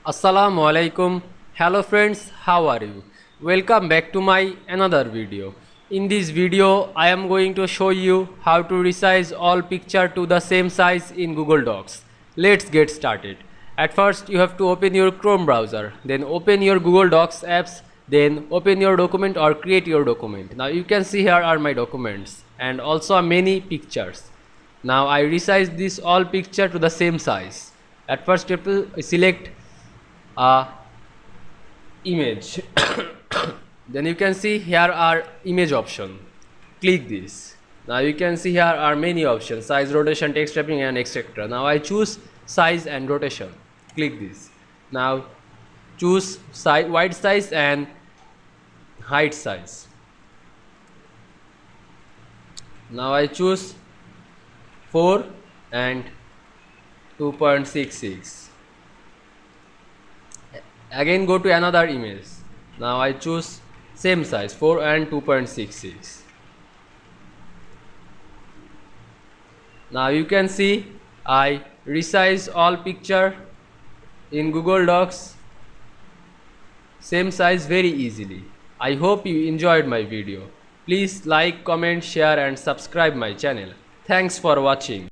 Assalamu Walaikum. Hello friends, how are you? Welcome back to my another video. In this video, I am going to show you how to resize all picture to the same size in Google Docs. Let's get started. At first, you have to open your Chrome browser, then open your Google Docs apps, then open your document or create your document. Now you can see here are my documents and also many pictures. Now I resize this all picture to the same size. At first, you have to select a image. Then you can see here are image option. Click this. Now you can see here are many options: size, rotation, text wrapping, and etc. Now I choose size and rotation. Click this. Now choose size, wide size and height size. Now I choose 4 and 2.66. Again go to another image. Now I choose same size 4 and 2.66. Now you can see I resize all picture in Google Docs same size very easily. I hope you enjoyed my video. Please like, comment, share and subscribe my channel. Thanks for watching.